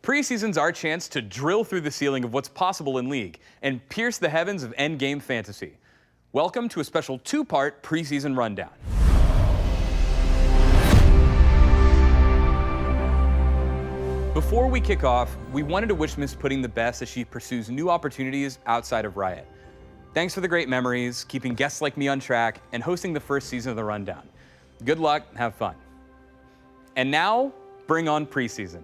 Preseason's our chance to drill through the ceiling of what's possible in League and pierce the heavens of endgame fantasy. Welcome to a special two-part preseason rundown. Before we kick off, we wanted to wish Miss Pudding the best as she pursues new opportunities outside of Riot. Thanks for the great memories, keeping guests like me on track, and hosting the first season of the rundown. Good luck, have fun. And now, bring on preseason.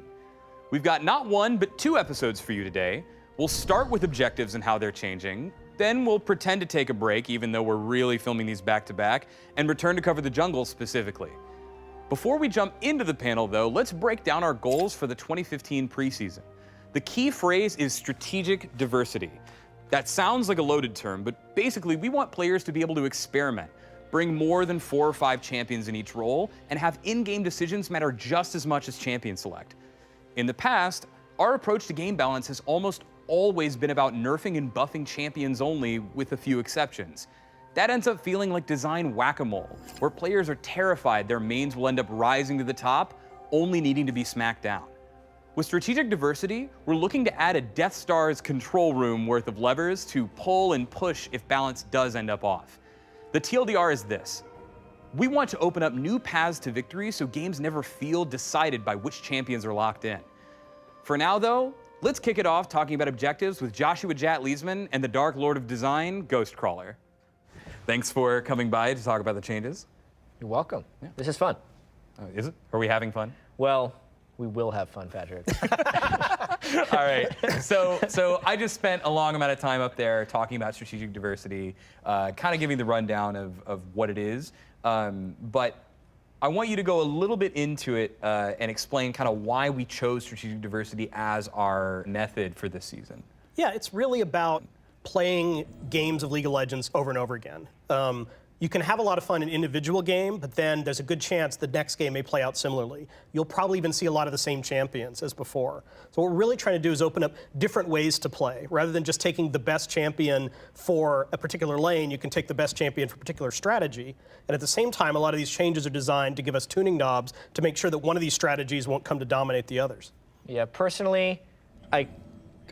We've got not one, but two episodes for you today. We'll start with objectives and how they're changing. Then we'll pretend to take a break, even though we're really filming these back-to-back, and return to cover the jungle specifically. Before we jump into the panel, though, let's break down our goals for the 2015 preseason. The key phrase is strategic diversity. That sounds like a loaded term, but basically we want players to be able to experiment, bring more than 4 or 5 champions in each role, and have in-game decisions matter just as much as champion select. In the past, our approach to game balance has almost always been about nerfing and buffing champions only, with a few exceptions. That ends up feeling like design whack-a-mole, where players are terrified their mains will end up rising to the top, only needing to be smacked down. With strategic diversity, we're looking to add a Death Star's control room worth of levers to pull and push if balance does end up off. The TLDR is this: we want to open up new paths to victory so games never feel decided by which champions are locked in. For now, though, let's kick it off talking about objectives with Joshua Jat Leesman and the Dark Lord of Design, Ghostcrawler. Thanks for coming by to talk about the changes. You're welcome. Yeah. This is fun. Is it? Are we having fun? Well, we will have fun, Patrick. All right. So I just spent a long amount of time up there talking about strategic diversity, kind of giving the rundown of what it is. But I want you to go a little bit into it and explain kind of why we chose strategic diversity as our method for this season. Yeah, it's really about playing games of League of Legends over and over again. You can have a lot of fun in individual game, but then there's a good chance the next game may play out similarly. You'll probably even see a lot of the same champions as before. So what we're really trying to do is open up different ways to play. Rather than just taking the best champion for a particular lane, you can take the best champion for a particular strategy. And at the same time, a lot of these changes are designed to give us tuning knobs to make sure that one of these strategies won't come to dominate the others. Yeah, personally, I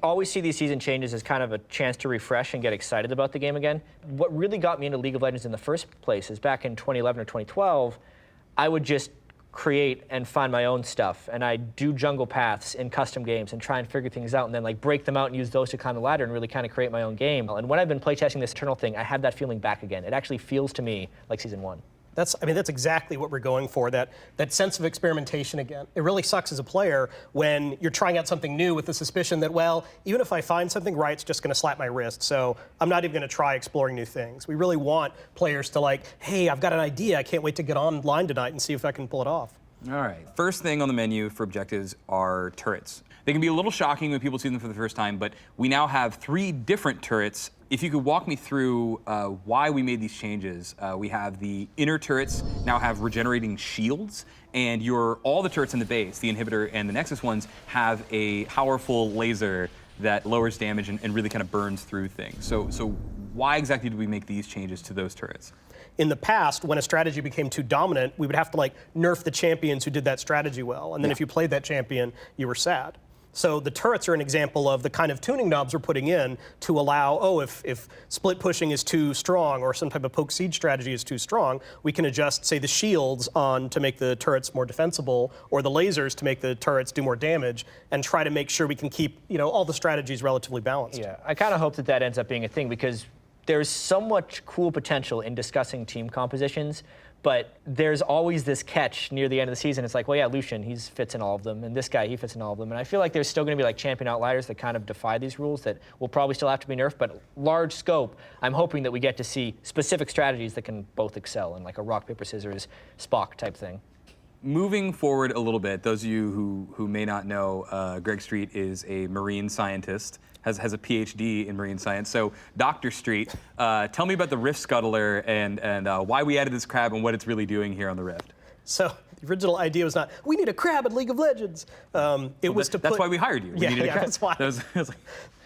always see these season changes as kind of a chance to refresh and get excited about the game again. What really got me into League of Legends in the first place is back in 2011 or 2012, I would just create and find my own stuff, and I'd do jungle paths in custom games and try and figure things out and then like break them out and use those to climb the ladder and really kind of create my own game. And when I've been playtesting this Eternal thing, I have that feeling back again. It actually feels to me like Season 1. That's exactly what we're going for, that sense of experimentation again. It really sucks as a player when you're trying out something new with the suspicion that, well, even if I find something right, it's just going to slap my wrist, so I'm not even going to try exploring new things. We really want players to like, hey, I've got an idea, I can't wait to get online tonight and see if I can pull it off. All right, first thing on the menu for objectives are turrets. They can be a little shocking when people see them for the first time, but we now have 3 different turrets. If you could walk me through why we made these changes. We have the inner turrets now have regenerating shields, and all the turrets in the base, the inhibitor and the Nexus ones, have a powerful laser that lowers damage and really kind of burns through things. So why exactly did we make these changes to those turrets? In the past, when a strategy became too dominant, we would have to like nerf the champions who did that strategy well, and then if you played that champion, you were sad. So the turrets are an example of the kind of tuning knobs we're putting in to allow, if split pushing is too strong or some type of poke siege strategy is too strong, we can adjust, say, the shields on to make the turrets more defensible or the lasers to make the turrets do more damage and try to make sure we can keep, all the strategies relatively balanced. Yeah, I kind of hope that ends up being a thing because there's so much cool potential in discussing team compositions, but there's always this catch near the end of the season. It's like, well, yeah, Lucian, he fits in all of them, and this guy, he fits in all of them. And I feel like there's still going to be like champion outliers that kind of defy these rules that will probably still have to be nerfed, but large scope, I'm hoping that we get to see specific strategies that can both excel in like a rock, paper, scissors, Spock type thing. Moving forward a little bit, those of you who may not know, Greg Street is a marine scientist, has a PhD in marine science. So, Dr. Street, tell me about the Rift Scuttler and why we added this crab and what it's really doing here on the Rift. So the original idea was not, we need a crab in League of Legends. That's why we hired you. We needed a crab. That's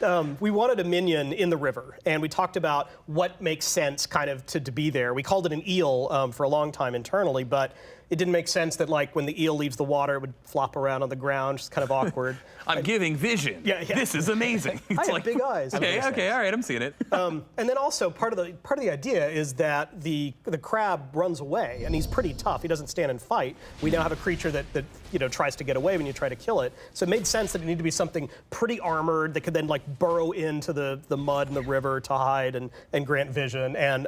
why. We wanted a minion in the river, and we talked about what makes sense kind of to be there. We called it an eel for a long time internally, but it didn't make sense that like when the eel leaves the water, it would flop around on the ground, just kind of awkward. I'm giving vision. Yeah. This is amazing. I have big eyes. Okay, all right, I'm seeing it. And then also part of the idea is that the crab runs away, and he's pretty tough. He doesn't stand and fight. We now have a creature that tries to get away when you try to kill it. So it made sense that it needed to be something pretty armored that could then like burrow into the mud and the river to hide and grant vision, and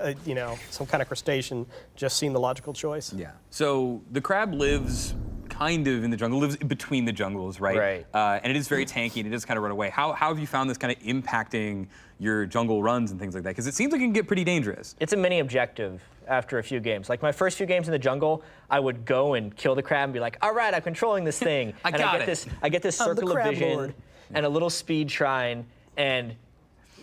some kind of crustacean just seemed the logical choice. Yeah. So the crab lives kind of in the jungle, lives between the jungles, right? Right. And it is very tanky, and it does kind of run away. How have you found this kind of impacting your jungle runs and things like that? Because it seems like it can get pretty dangerous. It's a mini objective after a few games. Like my first few games in the jungle, I would go and kill the crab and be like, all right, I'm controlling this thing. I get this circle of vision lord. and a little speed shrine, and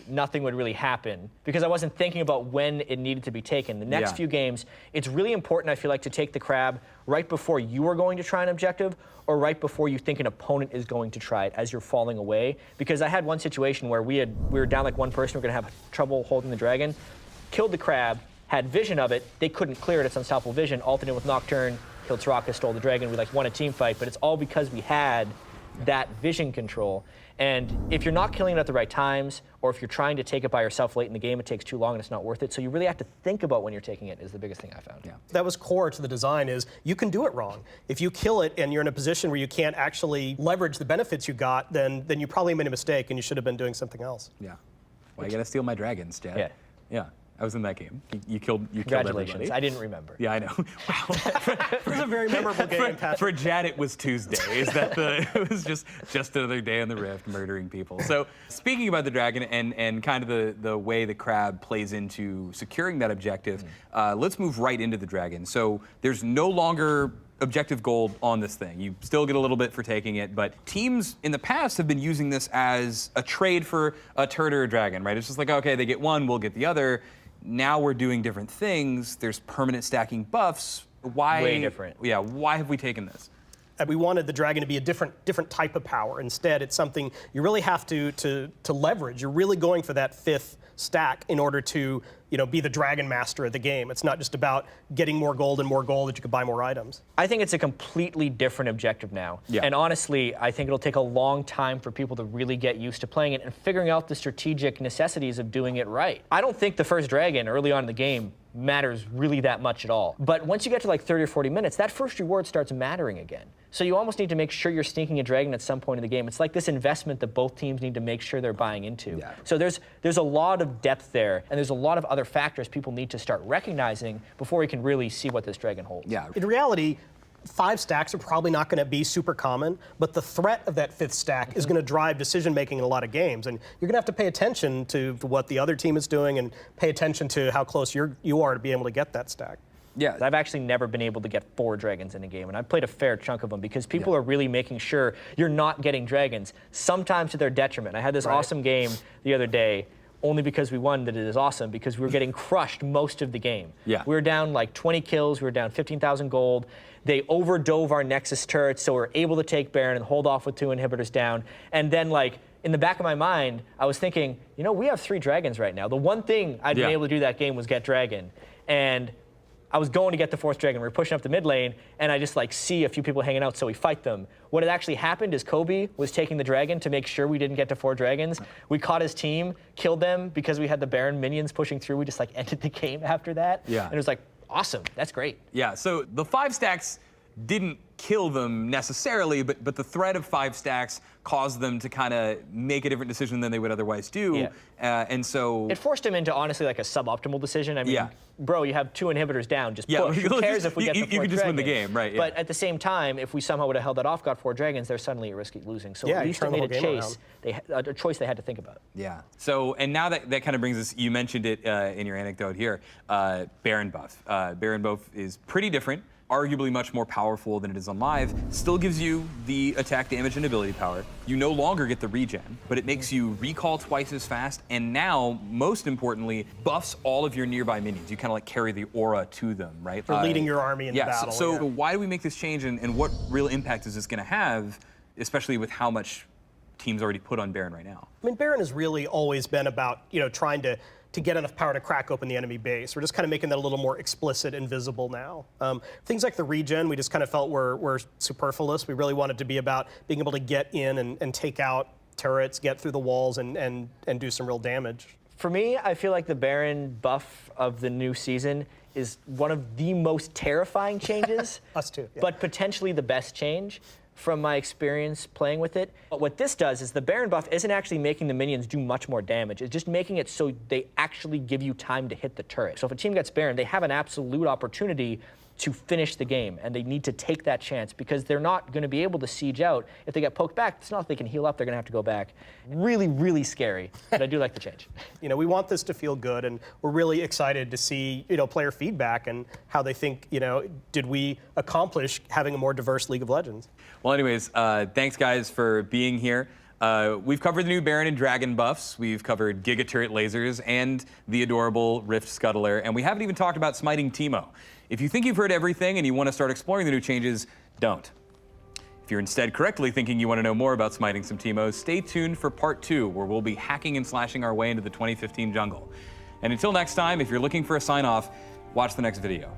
nothing would really happen because I wasn't thinking about when it needed to be taken. The next few games, it's really important, I feel like, to take the crab right before you are going to try an objective or right before you think an opponent is going to try it as you're falling away. Because I had one situation where we were down like one person, we were going to have trouble holding the dragon, killed the crab, had vision of it, they couldn't clear it, it's unstoppable vision, ulted with Nocturne, killed Soraka, stole the dragon, we like won a team fight, but it's all because we had that vision control. And if you're not killing it at the right times, or if you're trying to take it by yourself late in the game, it takes too long and it's not worth it. So you really have to think about when you're taking it is the biggest thing I found. Yeah. That was core to the design is you can do it wrong. If you kill it and you're in a position where you can't actually leverage the benefits you got, then you probably made a mistake and you should have been doing something else. Yeah. Well, you gotta steal my dragons, Chad. Yeah. Yeah. I was in that game. You killed Congratulations. everybody. I didn't remember. Yeah, I know. Wow. It was a very memorable game, Patrick. For Jad, it was Tuesday. It was just another day on the Rift, murdering people. So speaking about the dragon and kind of the way the crab plays into securing that objective, let's move right into the dragon. So there's no longer objective gold on this thing. You still get a little bit for taking it, but teams in the past have been using this as a trade for a turret or a dragon, right? It's just like, okay, they get one, we'll get the other. Now we're doing different things. There's permanent stacking buffs. Why? Way different. Yeah, why have we taken this? We wanted the dragon to be a different type of power. Instead, it's something you really have to leverage. You're really going for that fifth stack in order to be the dragon master of the game. It's not just about getting more gold that you could buy more items. I think it's a completely different objective now. Yeah. And honestly, I think it'll take a long time for people to really get used to playing it and figuring out the strategic necessities of doing it right. I don't think the first dragon early on in the game matters really that much at all. But once you get to like 30 or 40 minutes, that first reward starts mattering again. So you almost need to make sure you're sneaking a dragon at some point in the game. It's like this investment that both teams need to make sure they're buying into. Yeah. So there's a lot of depth there, and there's a lot of other factors people need to start recognizing before we can really see what this dragon holds. Yeah. In reality, 5 stacks are probably not going to be super common, but the threat of that 5th stack is going to drive decision making in a lot of games, and you're going to have to pay attention to what the other team is doing and pay attention to how close you are to be able to get that stack. Yeah. I've actually never been able to get 4 dragons in a game, and I've played a fair chunk of them because people are really making sure you're not getting dragons, sometimes to their detriment. I had this awesome game the other day, only because we won that it is awesome, because we were getting crushed most of the game. Yeah. We were down like 20 kills, we were down 15,000 gold. They overdove our Nexus turrets, so we were able to take Baron and hold off with 2 inhibitors down. And then like, in the back of my mind, I was thinking, we have 3 dragons right now. The one thing I'd been able to do that game was get dragon. And I was going to get the 4th dragon. We were pushing up the mid lane, and I just like see a few people hanging out, so we fight them. What had actually happened is Kobe was taking the dragon to make sure we didn't get to 4 dragons. We caught his team, killed them because we had the Baron minions pushing through. We just like ended the game after that. Yeah. And it was like, awesome, that's great. Yeah, so the 5 stacks didn't kill them necessarily, but the threat of 5 stacks caused them to kind of make a different decision than they would otherwise do. Yeah. And so it forced him into honestly like a suboptimal decision. I mean, bro, you have 2 inhibitors down, just push. Who cares if we get the 4th You could just win the dragon? game, right? Yeah. But at the same time, if we somehow would have held that off, got 4 dragons, they're suddenly at risk of losing. So at least it made a choice they had to think about. Yeah. So, and now that kind of brings us, you mentioned it in your anecdote here, Baron buff. Baron buff is pretty different, arguably much more powerful than it is on live. Still gives you the attack damage and ability power. You no longer get the regen, but it makes you recall twice as fast, and now, most importantly, buffs all of your nearby minions. You kind of like carry the aura to them, right? For leading your army in battle. So why do we make this change, and what real impact is this going to have, especially with how much teams already put on Baron right now? I mean, Baron has really always been about, trying to get enough power to crack open the enemy base. We're just kind of making that a little more explicit and visible now. Things like the regen, we just kind of felt were superfluous. We really wanted to be about being able to get in and take out turrets, get through the walls, and do some real damage. For me, I feel like the Baron buff of the new season is one of the most terrifying changes. Us too. Yeah. But potentially the best change from my experience playing with it. But what this does is the Baron buff isn't actually making the minions do much more damage. It's just making it so they actually give you time to hit the turret. So if a team gets Baron, they have an absolute opportunity to finish the game, and they need to take that chance because they're not going to be able to siege out. If they get poked back, it's not like they can heal up, they're going to have to go back. Really, really scary, but I do like the change. We want this to feel good, and we're really excited to see, player feedback and how they think, did we accomplish having a more diverse League of Legends? Well, anyways, thanks guys for being here. We've covered the new Baron and Dragon buffs, we've covered Giga Turret lasers and the adorable Rift Scuttler, and we haven't even talked about smiting Teemo. If you think you've heard everything and you want to start exploring the new changes, don't. If you're instead correctly thinking you want to know more about smiting some Teemos, stay tuned for part 2, where we'll be hacking and slashing our way into the 2015 jungle. And until next time, if you're looking for a sign-off, watch the next video.